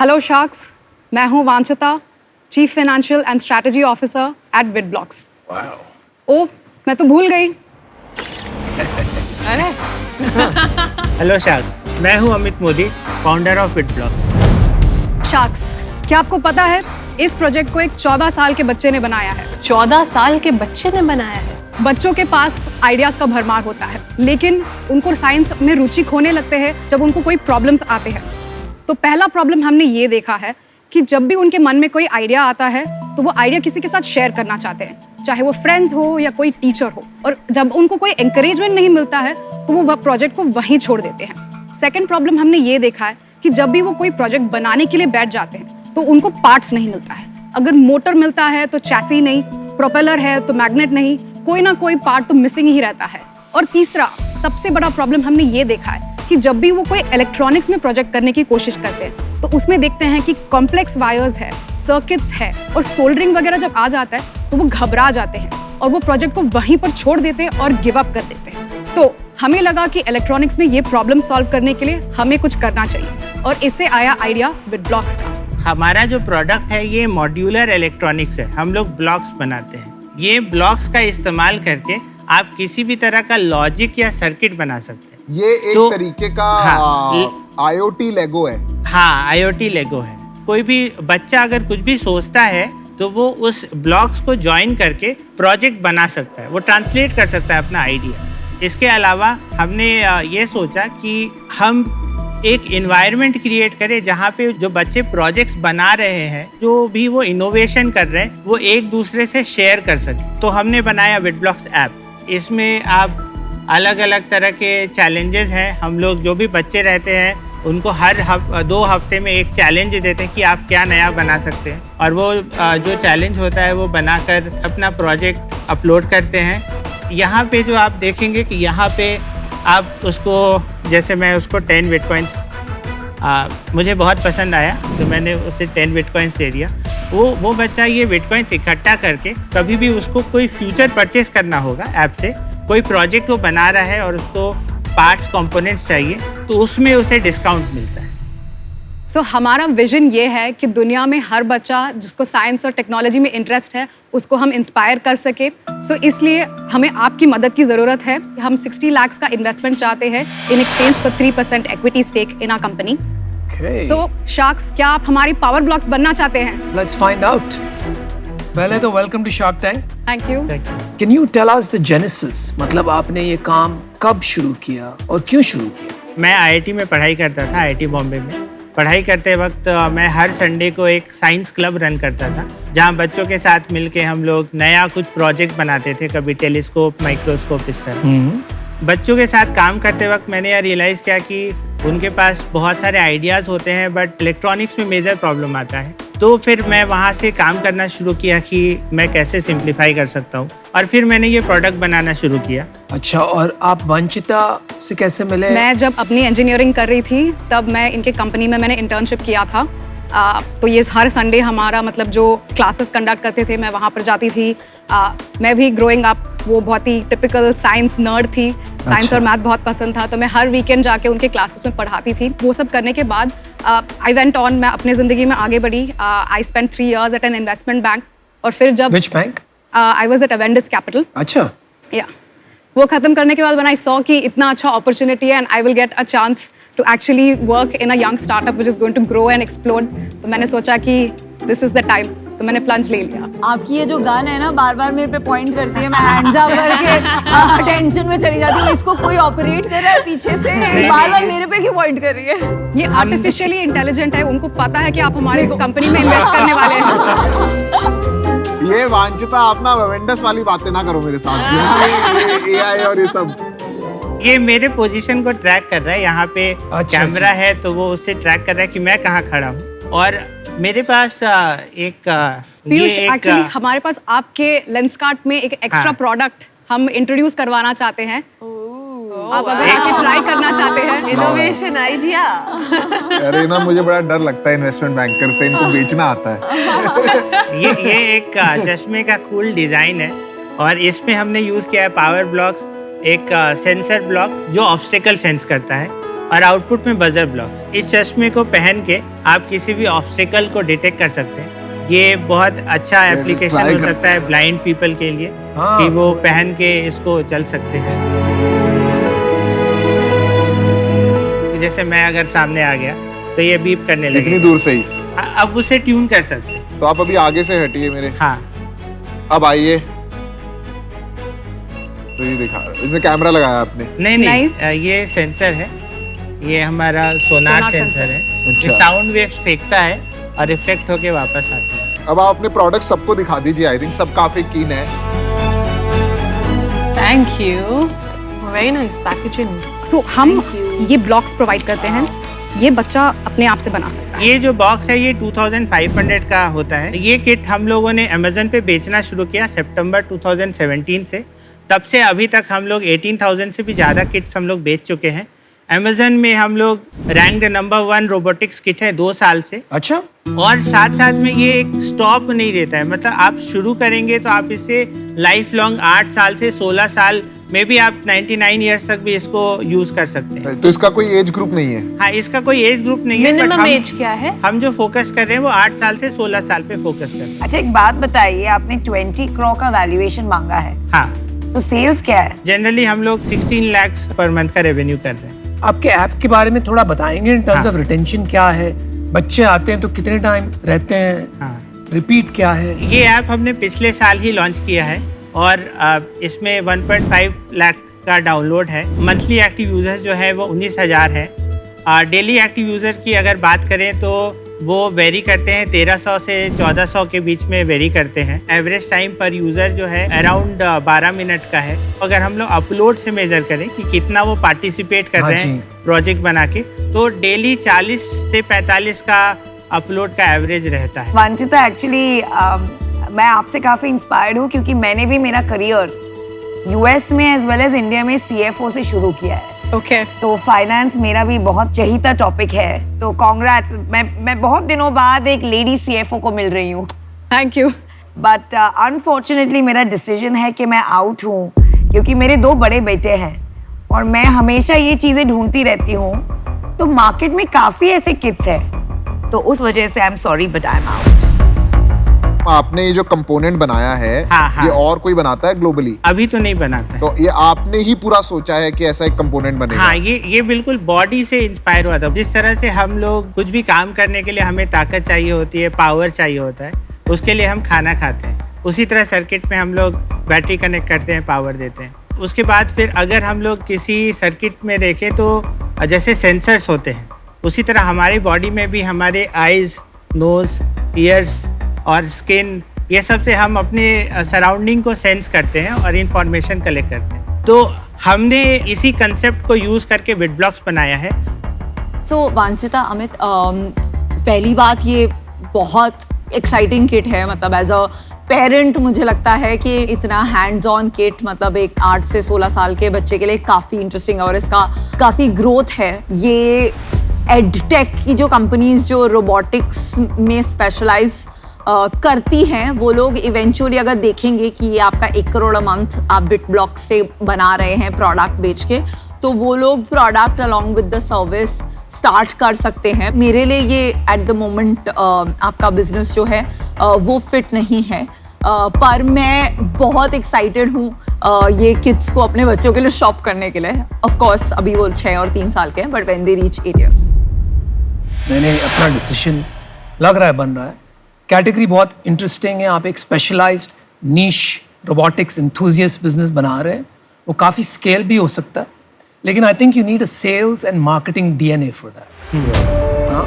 Hello sharks, मैं हूँ Vanchhita, chief financial and strategy officer at Vidblocks. ओ, मैं तो भूल गई। अरे हेलो शार्क्स, मैं हूं Amit Modi, founder of Vidblocks. Sharks, क्या आपको पता है इस प्रोजेक्ट को एक 14 साल के बच्चे ने बनाया है। 14 साल के बच्चे ने बनाया है। बच्चों के पास आइडियाज का भरमार होता है, लेकिन उनको साइंस में रुचि खोने लगते हैं जब उनको कोई प्रॉब्लम्स आते हैं। तो पहला प्रॉब्लम हमने ये देखा है कि जब भी उनके मन में कोई आइडिया आता है तो वो आइडिया किसी के साथ शेयर करना चाहते हैं, चाहे वो फ्रेंड्स हो या कोई टीचर हो। और जब उनको कोई एंकरेजमेंट नहीं मिलता है तो वो प्रोजेक्ट को वहीं छोड़ देते हैं। सेकेंड प्रॉब्लम हमने ये देखा है कि जब भी वो कोई प्रोजेक्ट बनाने के लिए बैठ जाते हैं तो उनको पार्ट्स नहीं मिलता है। अगर मोटर मिलता है तो चैसी नहीं, प्रोपेलर है तो मैग्नेट नहीं, कोई ना कोई पार्ट तो मिसिंग ही रहता है। और तीसरा सबसे बड़ा प्रॉब्लम हमने ये देखा है कि जब भी वो कोई इलेक्ट्रॉनिक्स में प्रोजेक्ट करने की कोशिश करते हैं तो उसमें देखते हैं कि कॉम्प्लेक्स वायर्स है, सर्किट्स है और सोल्डरिंग वगैरह जब आ जाता है तो वो घबरा जाते हैं और वो प्रोजेक्ट को वहीं पर छोड़ देते हैं और गिव अप कर देते हैं। तो हमें लगा कि इलेक्ट्रॉनिक्स में ये प्रॉब्लम सॉल्व करने के लिए हमें कुछ करना चाहिए और इससे आया आइडिया विडब्लॉक्स का। हमारा जो प्रोडक्ट है ये मॉड्यूलर इलेक्ट्रॉनिक्स है। हम लोग ब्लॉक्स बनाते हैं। ये ब्लॉक्स का इस्तेमाल करके आप किसी भी तरह का लॉजिक या सर्किट बना सकते हैं। ये एक तरीके का IoT लेगो है। हाँ, IoT लेगो है। कोई भी बच्चा अगर कुछ भी सोचता है तो वो उस ब्लॉक्स को ज्वाइन करके प्रोजेक्ट बना सकता है, वो ट्रांसलेट कर सकता है अपना आइडिया। इसके अलावा हमने ये सोचा कि हम एक इन्वायरमेंट क्रिएट करें जहाँ पे जो बच्चे प्रोजेक्ट्स बना रहे हैं, जो भी वो इनोवेशन कर रहे हैं, वो एक दूसरे से शेयर कर सकें। तो हमने बनाया विडब्लॉक्स ऐप। इसमें आप अलग अलग तरह के चैलेंजेस हैं। हम लोग जो भी बच्चे रहते हैं उनको हर 2 हफ्ते में एक चैलेंज देते हैं कि आप क्या नया बना सकते हैं, और वो जो चैलेंज होता है वो बनाकर अपना प्रोजेक्ट अपलोड करते हैं। यहाँ पे जो आप देखेंगे कि यहाँ पे आप उसको, जैसे मैं उसको 10 बिटकॉइंस मुझे बहुत पसंद आया तो मैंने उसे 10 बिटकॉइंस दे दिया। वो बच्चा ये बिटकॉइंस इकट्ठा करके कभी भी उसको कोई फ्यूचर परचेस करना होगा ऐप से, कोई प्रोजेक्ट वो बना रहा है और उसको पार्ट्स कंपोनेंट्स चाहिए तो उसमें उसे डिस्काउंट मिलता है। सो हमारा विजन ये है कि दुनिया में हर बच्चा जिसको साइंस और टेक्नोलॉजी में इंटरेस्ट है उसको हम इंस्पायर कर सके। सो इसलिए हमें आपकी मदद की ज़रूरत है। हम 60 लाख का इन्वेस्टमेंट चाहते हैं in exchange for 3% equity stake in our company. So sharks, क्या आप हमारी पावर ब्लॉक्स बनना चाहते हैं? Let's find out. पहले तो welcome to Shark Tank. Thank you. Can you tell us the genesis, मतलब आपने ये काम कब शुरू किया और क्यों शुरू किया? मैं IIT में पढ़ाई करता था, IIT बॉम्बे में। पढ़ाई करते वक्त मैं हर संडे को एक साइंस क्लब रन करता था जहाँ बच्चों के साथ मिलके हम लोग नया कुछ प्रोजेक्ट बनाते थे, कभी टेलीस्कोप, माइक्रोस्कोप, इस तरह। बच्चों के साथ काम करते वक्त मैंने यह रियलाइज़ किया कि उनके पास बहुत सारे आइडियाज़ होते हैं बट इलेक्ट्रॉनिक्स में मेजर प्रॉब्लम आता है। तो फिर मैं वहाँ से काम करना शुरू किया कि मैं कैसे सिंप्लीफाई कर सकता हूँ, और फिर मैंने ये प्रोडक्ट बनाना शुरू किया। अच्छा, और आप वांछिता से कैसे मिले? मैं जब अपनी इंजीनियरिंग कर रही थी तब मैं इनके कंपनी में मैंने इंटर्नशिप किया था। तो ये हर संडे हमारा मतलब जो क्लासेस कंडक्ट करते थे मैं वहाँ पर जाती थी। मैं भी ग्रोइंग अप वो बहुत ही टिपिकल साइंस नर्ड थी। साइंस और मैथ बहुत पसंद था तो मैं हर वीकेंड जाके उनके क्लासेस में पढ़ाती थी। वो सब करने के बाद आई वेंट ऑन, मैं अपनी ज़िंदगी में आगे बढ़ी। I spent 3 years at an investment bank. और फिर जब Which bank? I was at Avendus capital. अच्छा। या वो ख़त्म करने के बाद when I saw कि इतना अच्छा अपॉर्चुनिटी है and I will get a chance to actually work in a young startup which is going to grow and explode, तो मैंने सोचा कि this is the time, तो मैंने प्लंज ले लिया। आपकी ये जो गन है ना बार बार मेरे पे पॉइंट करती है, मैं हैंड्स अप करके टेंशन में चली जाती हूँ। इसको कोई ऑपरेट कर रहा है पीछे से, बार बार मेरे पे क्यों पॉइंट कर रही है? ये आर्टिफिशियली इंटेलिजेंट है, उनको पता है कि आप हमारे कंपनी में इन्वेस्ट करने वाले हैं। ये वांछिता, आप ना वेंडस वाली बातें ना करो मेरे साथ। AI और ये सब, ये मेरे पोजीशन को ट्रैक कर रहा है। यहाँ पे कैमरा है तो वो उससे ट्रैक कर रहा है कि मैं कहाँ खड़ा हूँ। और मेरे पास पीयूष, एक्चुअली हमारे पास आपके लेंस कार्ट में एक एक्स्ट्रा प्रोडक्ट हम इंट्रोड्यूस करवाना चाहते हैं। आप अगर आके ट्राई करना चाहते हैं। Innovation idea. अरे ना, मुझे बड़ा डर लगता है इन्वेस्टमेंट बैंकर से, इनको बेचना आता है। ये एक चश्मे का कूल डिजाइन है और इसमें हमने यूज किया है पावर ब्लॉक्स, एक सेंसर ब्लॉक जो ऑब्स्टेकल सेंस करता है, और आउटपुट में बजर ब्लॉक्स। इस चश्मे को पहन के आप किसी भी ऑब्स्टिकल को डिटेक्ट कर सकते हैं। ये बहुत अच्छा एप्लीकेशन try हो करते सकता है ब्लाइंड पीपल के लिए हाँ, कि वो पहन के इसको चल सकते हैं। जैसे मैं अगर सामने आ गया तो ये बीप करने इतनी लगे। दूर से ही? अब उसे ट्यून कर सकते हैं। तो आप अभी आगे से हटिए मेरे, हाँ, अब आइए। तो ये दिखा रहा है, इसमें कैमरा लगाया आपने? नहीं, ये सेंसर है, ये हमारा सोनार सोनार सेंसर सेंसर। है। अच्छा। ये साउंड वेव्स फेंकता है और रिफ्लेक्ट होके वापस आता है। अब आप अपने प्रोडक्ट सबको दिखा दीजिए, आई थिंक सब काफी कीन है। Thank you, very nice packaging. So हम ये ब्लॉक्स प्रोवाइड करते हैं, ये बच्चा अपने आप से बना सकता है। ये जो बॉक्स है ये 2500 का होता है। ये किट हम लोगों ने अमेजन पे बेचना शुरू किया सितंबर 2017 से। तब से अभी तक हम लोग 18,000 से भी ज़्यादा किट्स हम लोग बेच चुके हैं। अमेजन में हम लोग रैंक्ड नंबर 1 रोबोटिक्स किट है 2 साल से। अच्छा, और साथ साथ में ये एक स्टॉप नहीं देता है, मतलब आप शुरू करेंगे तो आप इसे लाइफ लॉन्ग 8 साल से 16 साल में भी आप 99 ईयर्स तक भी इसको यूज कर सकते हैं। तो इसका कोई एज ग्रुप नहीं है? हाँ, इसका कोई एज ग्रुप नहीं है। but मिनिमम एज क्या है? हम जो फोकस कर रहे हैं वो 8 साल से 16 साल पे फोकस कर रहे हैं। अच्छा, एक बात बताइए, आपने 20 करोड़ का वैल्यूएशन मांगा है, हाँ, तो सेल्स क्या है? जनरली हम लोग 16 लाख पर मंथ का रेवेन्यू कर रहे हैं। आपके ऐप के बारे में थोड़ा बताएंगे इन टर्म्स हाँ। ऑफ रिटेंशन क्या है, बच्चे आते हैं तो कितने टाइम रहते हैं, हाँ, रिपीट क्या है? ये ऐप हमने पिछले साल ही लॉन्च किया है और इसमें 1.5 लाख का डाउनलोड है। मंथली एक्टिव यूजर्स जो है वो 19,000 है। डेली एक्टिव यूजर्स की अगर बात करें तो वो वेरी करते हैं, 1300 से 1400 के बीच में वेरी करते हैं। एवरेज टाइम पर यूज़र जो है अराउंड 12 मिनट का है। अगर हम लोग अपलोड से मेजर करें कि कितना वो पार्टिसिपेट कर हाँ रहे हैं प्रोजेक्ट बना के, तो डेली 40 से 45 का अपलोड का एवरेज रहता है। वांछिता, एक्चुअली मैं आपसे काफी इंस्पायर्ड हूँ क्योंकि मैंने भी मेरा करियर यूएस में एज वेल एज इंडिया में सीएफओ से शुरू किया है। ओके, तो फाइनेंस मेरा भी बहुत चहीता टॉपिक है। तो कांग्रेट्स, मैं बहुत दिनों बाद एक लेडी सीएफओ को मिल रही हूँ। Thank you. बट अनफॉर्चुनेटली मेरा डिसीजन है कि मैं आउट हूँ क्योंकि मेरे 2 बड़े बेटे हैं और मैं हमेशा ये चीज़ें ढूंढती रहती हूँ। तो मार्केट में काफ़ी ऐसे किड्स हैं, तो उस वजह से आई am sorry but I am out. आपने ये जो कंपोनेंट बनाया है, हाँ, हाँ। ये और कोई बनाता है ग्लोबली? अभी तो नहीं बनाता है। तो ये आपने ही पूरा सोचा है कि ऐसा एक कंपोनेंट बनेगा? हाँ, ये बिल्कुल बॉडी से इंस्पायर हुआ था। जिस तरह से हम लोग कुछ भी काम करने के लिए हमें ताकत चाहिए होती है, पावर चाहिए होता है, उसके लिए हम खाना खाते हैं। उसी तरह सर्किट में हम लोग बैटरी कनेक्ट करते हैं, पावर देते हैं। उसके बाद फिर अगर हम लोग किसी सर्किट में देखें तो जैसे सेंसर्स होते हैं, उसी तरह हमारी बॉडी में भी हमारे आइज़, नोज़, ईयर्स और स्किन, ये सब से हम अपने सराउंडिंग को सेंस करते हैं और इंफॉर्मेशन कलेक्ट करते हैं। तो हमने इसी कंसेप्ट को यूज़ करके बिट ब्लॉक्स बनाया है। सो वांछिता, अमित, पहली बात ये बहुत एक्साइटिंग किट है। मतलब एज अ पेरेंट मुझे लगता है कि इतना हैंड्स ऑन किट मतलब एक 8 से 16 साल के बच्चे के लिए काफ़ी इंटरेस्टिंग है और इसका काफ़ी ग्रोथ है। ये एडटेक की जो कंपनीज जो रोबोटिक्स में स्पेशलाइज करती हैं, वो लोग इवेंचुअली अगर देखेंगे कि ये आपका 1 करोड़ अ मंथ आप बिट ब्लॉक से बना रहे हैं प्रोडक्ट बेच के, तो वो लोग product along with the service start कर सकते हैं। मेरे लिए ये एट द मोमेंट आपका बिजनेस जो है वो फिट नहीं है, पर मैं बहुत एक्साइटेड हूँ ये किड्स को अपने बच्चों के लिए शॉप करने के लिए। ऑफ कोर्स अभी वो 6 और 3 साल के हैं, but when they reach 8 years। मैंने अपना डिसीजन लग रहा है बन रहा है। कैटेगरी बहुत इंटरेस्टिंग है। आप एक स्पेशलाइज्ड नीश रोबोटिक्स एंथुजियास्ट बिजनेस बना रहे हैं, वो काफ़ी स्केल भी हो सकता है, लेकिन I think you need a sales and marketing DNA for that. हाँ,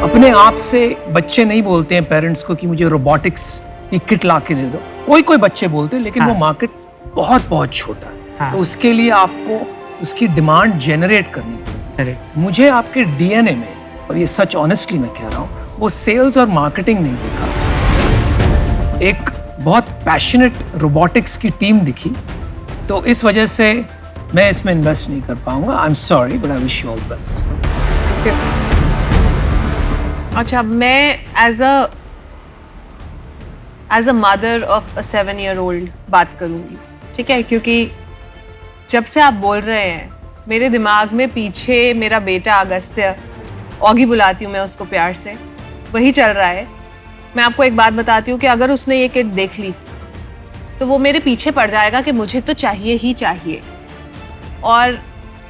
अपने आप से बच्चे नहीं बोलते हैं पेरेंट्स को कि मुझे रोबोटिक्स की किट ला के दे दो। कोई बच्चे बोलते हैं, लेकिन वो मार्केट बहुत बहुत छोटा है। हाँ। तो उसके लिए आपको उसकी डिमांड जनरेट करनी पड़ेगी। करेक्ट। मुझे आपके डीएनए में, और ये सच ऑनेस्टली मैं कह रहा हूँ, वो सेल्स और मार्केटिंग नहीं दिखा। एक बहुत पैशनेट रोबोटिक्स की टीम दिखी, तो इस वजह से मैं इसमें इन्वेस्ट नहीं कर पाऊंगा। I am sorry but I wish you all the best. अच्छा, मैं as a mother of a 7-year-old बात करूंगी, ठीक है? क्योंकि जब से आप बोल रहे हैं मेरे दिमाग में पीछे मेरा बेटा अगस्त्य, ऑगी बुलाती हूँ मैं उसको प्यार से, वही चल रहा है। मैं आपको एक बात बताती हूँ कि अगर उसने ये किट देख ली तो वो मेरे पीछे पड़ जाएगा कि मुझे तो चाहिए ही चाहिए। और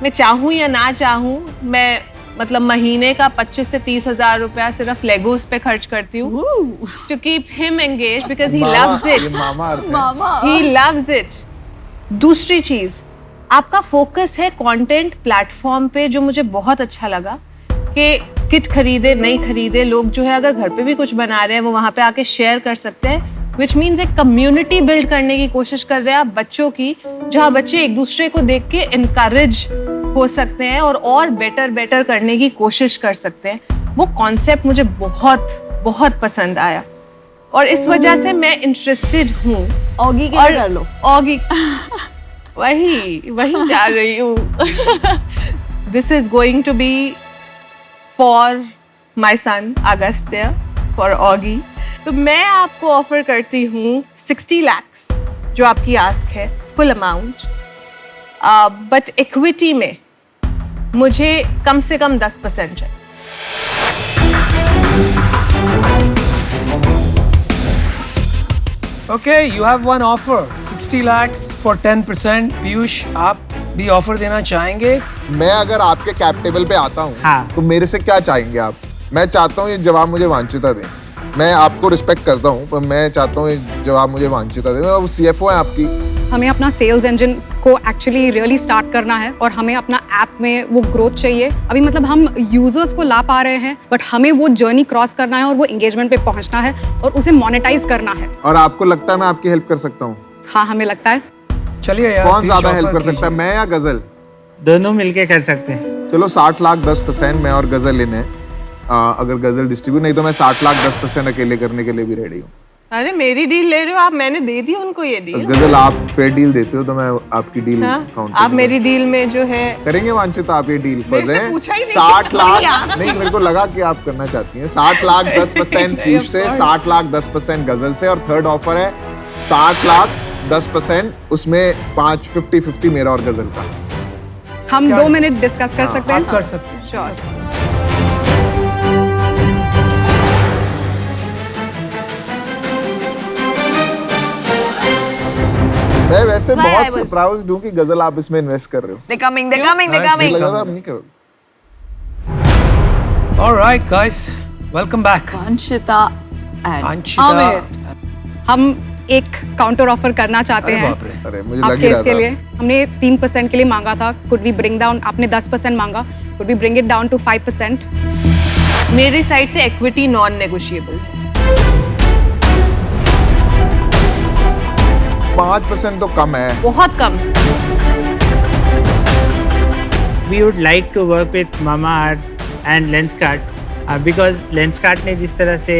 मैं चाहूँ या ना चाहूँ, मैं मतलब महीने का 25 से 30 हज़ार रुपया सिर्फ लेगोस पे खर्च करती हूँ to keep him engage because he loves ये इट, मामा अर्थ है। He loves it. दूसरी चीज, आपका फोकस है कंटेंट प्लेटफॉर्म पे, जो मुझे बहुत अच्छा लगा कि किट खरीदे नहीं खरीदे, लोग जो है अगर घर पे भी कुछ बना रहे हैं वो वहाँ पे आके शेयर कर सकते हैं, विच मीन्स एक कम्युनिटी बिल्ड करने की कोशिश कर रहे हैं आप बच्चों की, जहाँ बच्चे एक दूसरे को देख के इनकरेज हो सकते हैं और बेटर करने की कोशिश कर सकते हैं। वो कॉन्सेप्ट मुझे बहुत बहुत पसंद आया और इस वजह से मैं इंटरेस्टेड हूँ। ऑगी के लिए कर लो। ऑगी वही जा रही हूँ। This is going to be for my son Agastya, for Augie. तो मैं आपको ऑफर करती हूँ 60 lakhs जो आपकी आस्क है, फुल अमाउंट, बट इक्विटी में मुझे कम से कम 10% चाहिए। Okay, you have one offer, 60 lakhs for 10%. Piyush, आप भी ऑफर देना चाहेंगे? मैं अगर आपके कैप टेबल पे आता हूँ हाँ। तो मेरे से क्या चाहेंगे आप? मैं चाहता हूँ ये जवाब मुझे वांछिता दें। मैं आपको रिस्पेक्ट करता हूँ पर मैं चाहता हूँ ये जवाब मुझे वांछिता दें। वो CFO है आपकी। हमें अपना सेल्स इंजन को एक्चुअली रियली स्टार्ट करना है और हमें अपना ऐप में वो ग्रोथ चाहिए। अभी मतलब हम यूजर्स को ला पा रहे हैं, बट हमें वो जर्नी क्रॉस करना है और वो एंगेजमेंट पे पहुंचना है और उसे मोनेटाइज करना है। और आपको लगता है मैं आपकी हेल्प कर सकता हूँ? हाँ, हमें लगता है। चलिए यार, कौन पीयूष ज्यादा offer हेल्प कर सकता है, कीजिए। मैं या गजल? दोनों मिलके कर सकते हैं। चलो 60 लाख 10% मैं और गजल लेने। अगर गजल डिस्ट्रीब्यूट, नहीं तो मैं 60 लाख 10% अकेले करने के लिए भी रेडी हूँ। अरे मेरी डील ले रहे हो आप? मैंने दे दी उनको ये डील। गजल आप फेयर डील देते हो तो मैं आपकी डील हाँ? काउंट आप मेरी डील में जो है करेंगे वांछिता, आप ये डील मेरे से फंसे पूछा ही नहीं 60 कि लाख नहीं, मेरे को लगा कि आप करना चाहती हैं। 60 लाख 10% पीयूष से, 60 लाख 10% गजल से, और थर्ड ऑफर है 60 लाख 10%, उसमें 50-50 मेरा और गजल का। हम क्या 2 मिनट डिस्कस कर सकते आप हैं। कर सकते हैं। श्योर। मैं वैसे Why I बहुत was- सरप्राइज्ड हूँ कि गजल आप इसमें इन्वेस्ट कर रहे हो। They're coming. मुझे लगा था आप नहीं करोगे। All right, guys, welcome back. वांछिता and वांछिता। Amit. हम एक काउंटर ऑफर करना चाहते अरे हैं बाप रे। अरे मुझे लग आपके ही रहा इसके लिए। था। हमने 3% के लिए मांगा था, कुड वी ब्रिंग डाउन, आपने 10% मांगा, could we bring it down to 5%? मेरी साइड से इक्विटी नॉन नेगोशिएबल है। 5% तो कम है। बहुत कम। We would like to work with Mamaearth and Lenskart because Lenskart ने जिस तरह से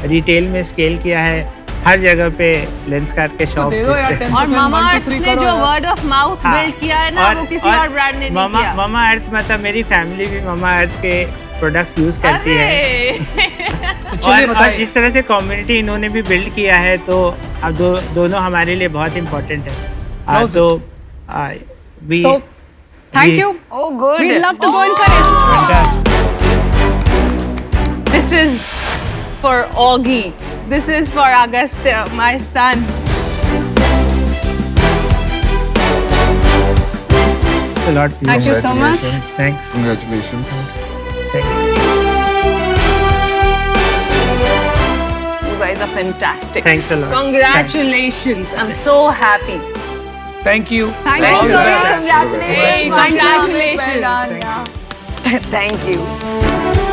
रिटेल में स्केल किया है, हर जगह पे Lenskart के शॉप दे दो यार 10%, और मामा 1 अर्थ 2 3 ने करो जो यार। वर्ड ऑफ माउथ बिल्ड किया है ना, वो किसी और ब्रांड ने नहीं किया। मामा अर्थ मतलब मेरी फैमिली भी मामा अर्थ के प्रोडक्ट्स यूज करती है। अरे चलिए और बताइए। जिस तरह से कम्युनिटी इन्होंने भी बिल्ड किया है, तो अब दोनों हमारे लिए बहुत इम्पोर्टेंट है। How's तो we So, thank we- you. Oh, good. We'd love to go in for it. Fantastic. this is for Augie. This is for Agastya, my son. a lot. Thank you so much. Thanks. Congratulations. Thanks. You guys are fantastic. Thanks a lot. Congratulations. I'm so happy. Thank you. Thank you All so the much. best. Congratulations. Hey, Well congratulations. done, yeah. Thank you.